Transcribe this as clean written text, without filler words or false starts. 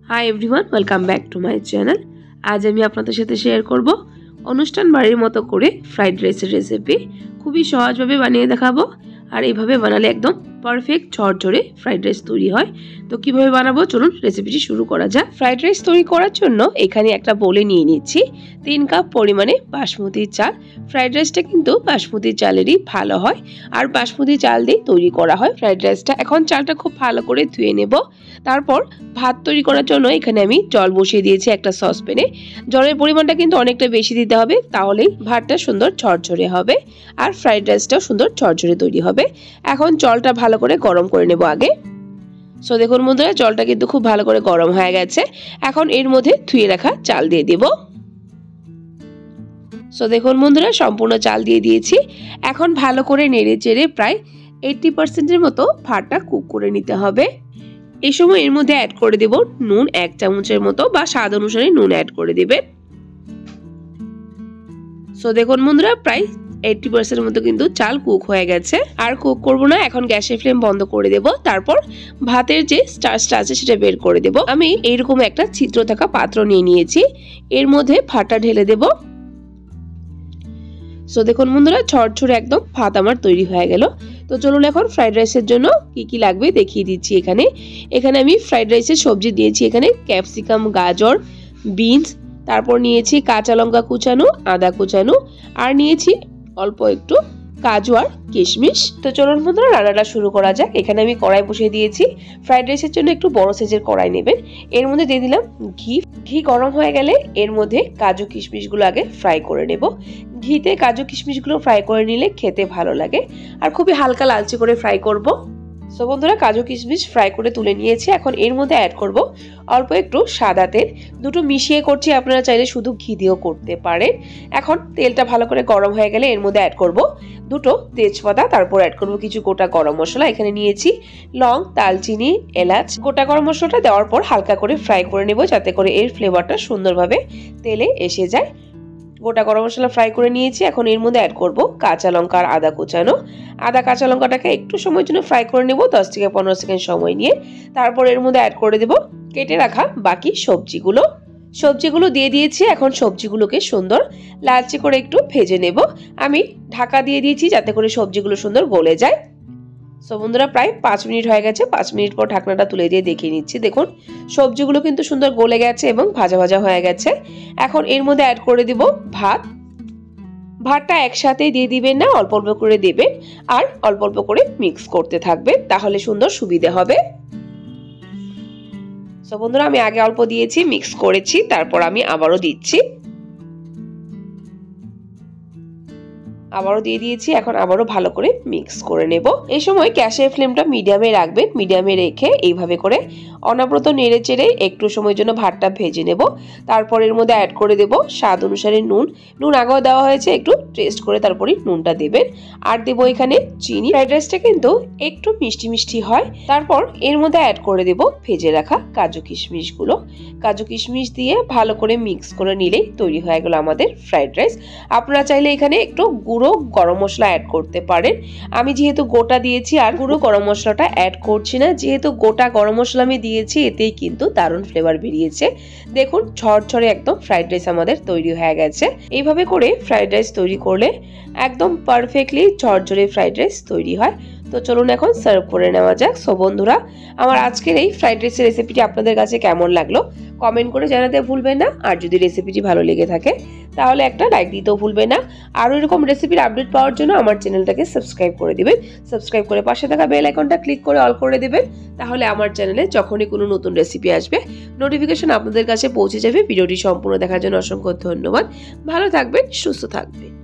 High everyone welcome back to my channel. आज আমি আপনাদের সাথে শেয়ার করব অনুষ্ঠান বাড়ির মতো করে ফ্রাইড রাইসের রেসিপি। খুবই সহজভাবে বানিয়ে দেখাবো আর এইভাবে বানালে একদম পারফেক্ট ঝরঝরে ফ্রাইড রাইস তৈরি হয়। তো কিভাবে বানাবো চলুন রেসিপিটি শুরু করা যাক। ফ্রাইড রাইস তৈরি করার জন্য এখানে একটা বোলে নিয়ে নিচ্ছি 3 কাপ পরিমাণে বাসমতি চাল। ফ্রাইড রাইসটা কিন্তু বাসমতি চালেরই ভালো হয় আর বাসমতি চাল দিয়ে তৈরি করা হয় ফ্রাইড রাইসটা। এখন চালটা খুব ভালো করে ধুয়ে নেব। তারপর ভাত তৈরি করার জন্য এখানে আমি জল বসিয়ে দিয়েছি একটা সসপ্যানে। জলের পরিমাণটা কিন্তু অনেকটা বেশি দিতে হবে, তাহলেই ভাতটা সুন্দর ঝরঝরে হবে আর ফ্রাইড রাইসটাও সুন্দর ঝরঝরে তৈরি হবে। এখন জলটা ভালো করে গরম করে নেব আগে। সো দেখুন বন্ধুরা, জলটা কিন্তু খুব ভালো করে গরম হয়ে গেছে। এখন এর মধ্যে ধুয়ে রাখা চাল দিয়ে দেব। সো দেখুন বন্ধুরা, সম্পূর্ণ চাল দিয়ে দিয়েছি। এখন ভালো করে নেড়ে চেড়ে প্রায় 80% মতো ভাতটা কুক করে নিতে হবে। এই সময় এর মধ্যে অ্যাড করে দেব নুন 1 চামচের মতো, বা স্বাদ অনুসারে নুন অ্যাড করে দিবেন। সো দেখুন বন্ধুরা, প্রায় 80% মতো কিন্তু চাল কুক হয়ে গেছে। আর কুক করব না, এখন গ্যাসের ফ্লেম বন্ধ করে দেব। তারপর ভাতের যে স্টার্চটা আছে সেটা বের করে দেব। আমি এইরকম একটা ছিদ্র থাকা পাত্র নিয়ে নিয়েছি, এর মধ্যে ভাতটা ঢেলে দেব। সো দেখুন বন্ধুরা, ঝরঝরে একদম ভাত আমার তৈরি হয়ে গেল। তো চলুন এখন ফ্রাইড রাইসের জন্য কি কি লাগবে দেখিয়ে দিচ্ছি। এখানে আমি ফ্রাইড রাইসের সবজি দিয়েছি। এখানে ক্যাপসিকাম, গাজর, বিনস, তারপর নিয়েছি কাঁচা লঙ্কা কুচানো, আদা কুচানো, আর নিয়েছি অল্প একটু কাজু আর কিশমিশ। তো চলুন বন্ধুরা, রান্নাটা শুরু করা যাক। এখানে আমি কড়াই বসিয়ে দিয়েছি। ফ্রাইড রাইসের জন্য একটু বড় সাইজের কড়াই নেবেন। এর মধ্যে দিয়ে দিলাম ঘি গরম হয়ে গেলে এর মধ্যে কাজু কিশমিশগুলো আগে ফ্রাই করে নেব। ঘিতে কাজু কিশমিশগুলো ফ্রাই করে নিলে খেতে ভালো লাগে আর খুবই হালকা লালচে করে ফ্রাই করব। সো বন্ধুরা, কাজু কিশমিশ ফ্রাই করে তুলে নিয়েছি। এখন এর মধ্যে অ্যাড করব অল্প একটু সাদা তেল। দুটো মিশিয়ে করছি, আপনারা চাইলে শুধু ঘি দিয়েও করতে পারেন। এখন তেলটা ভালো করে গরম হয়ে গেলে এর মধ্যে অ্যাড করব দুটো তেজপাতা, তারপর অ্যাড করব কিছু গোটা গরম মশলা। এখানে নিয়েছি লং, দালচিনি, এলাচ। গোটা গরম মশলাটা দেওয়ার পর হালকা করে ফ্রাই করে নেব, যাতে করে এর ফ্লেভারটা সুন্দরভাবে তেলে এসে যায়। গোটা গরম মশলা ফ্রাই করে নিয়েছি। এখন এর মধ্যে অ্যাড করব কাঁচা লঙ্কা আর আদা কুচানো। আদা কাঁচা লঙ্কাটাকে একটু সময়ের জন্য ফ্রাই করে নেব, 10 থেকে 15 সেকেন্ড সময় নিয়ে। তারপর এর মধ্যে অ্যাড করে দেব কেটে রাখা বাকি সবজিগুলো দিয়ে দিয়েছি। এখন সবজিগুলোকে সুন্দর লালচে করে একটু ভেজে নেব। আমি ঢাকা দিয়ে দিয়েছি যাতে করে সবজিগুলো সুন্দর গলে যায়। সো বন্ধুরা, প্রায় 5 মিনিট হয়ে গেছে। 5 মিনিট পর ঢাকনাটা তুলে দিয়ে দেখিয়ে নিচ্ছি। দেখুন সবজিগুলো কিন্তু সুন্দর গলে গেছে এবং ভাজা ভাজা হয়ে গেছে। এখন এর মধ্যে অ্যাড করে দিব ভাতটা একসাথে দিয়ে দিবেন না, অল্প অল্প করে দেবেন আর অল্প অল্প করে মিক্স করতে থাকবেন, তাহলে সুন্দর সুবিধা হবে। সো বন্ধুরা, আমি আগে অল্প দিয়েছি, মিক্স করেছি, তারপর আমি আবারও দিচ্ছি। আবারও দিয়ে দিয়েছি। এখন আবারও ভালো করে মিক্স করে নেব। এই সময় গ্যাসের ফ্লেমটা মিডিয়ামে রাখবেন। মিডিয়ামে রেখে এইভাবে করে অনবরত নেড়ে চেড়ে একটু সময়ের জন্য ভাতটা ভেজে নেব। তারপর এর মধ্যে অ্যাড করে দেব স্বাদ অনুসারে নুন আগেও দেওয়া হয়েছে, একটু টেস্ট করে তারপরে নুনটা দেবেন। আর দেব এখানে চিনি। ফ্রাইড রাইসটা কিন্তু একটু মিষ্টি মিষ্টি হয়। তারপর এর মধ্যে অ্যাড করে দেব ভেজে রাখা কাজু কিশমিশ দিয়ে ভালো করে মিক্স করে নিলেই তৈরি হয়ে গেল আমাদের ফ্রাইড রাইস। আপনারা চাইলে এখানে একটু গুঁড়ো গরম মশলা অ্যাড করতে পারেন। আমি যেহেতু গোটা দিয়েছি আর গুঁড়ো গরম মশলাটা অ্যাড করছি না, যেহেতু গোটা গরম মশলা আমি দিয়েছি, এতেই কিন্তু দারুণ ফ্লেভার বেরিয়েছে। দেখুন ঝরঝরে একদম ফ্রাইড রাইস আমাদের তৈরি হয়ে গেছে। এইভাবে করে ফ্রাইড রাইস তৈরি করলে একদম পারফেক্টলি ঝরঝরে ফ্রাইড রাইস তৈরি হয়। তো চলুন এখন সার্ভ করে নেওয়া যাক। সো বন্ধুরা, আমার আজকের এই ফ্রাইড রাইসের রেসিপিটি আপনাদের কাছে কেমন লাগলো কমেন্ট করে জানাতে ভুলবেন না। আর যদি রেসিপিটি ভালো লেগে থাকে তাহলে একটা লাইক দিতেও ভুলবেন না। আরও এরকম রেসিপির আপডেট পাওয়ার জন্য আমার চ্যানেলটাকে সাবস্ক্রাইব করে দিবেন। সাবস্ক্রাইব করে পাশে থাকা বেল আইকনটা ক্লিক করে অল করে দিবেন, তাহলে আমার চ্যানেলে যখনই কোনো নতুন রেসিপি আসবে নোটিফিকেশন আপনাদের কাছে পৌঁছে যাবে। ভিডিওটি সম্পূর্ণ দেখার জন্য অসংখ্য ধন্যবাদ। ভালো থাকবেন, সুস্থ থাকবেন।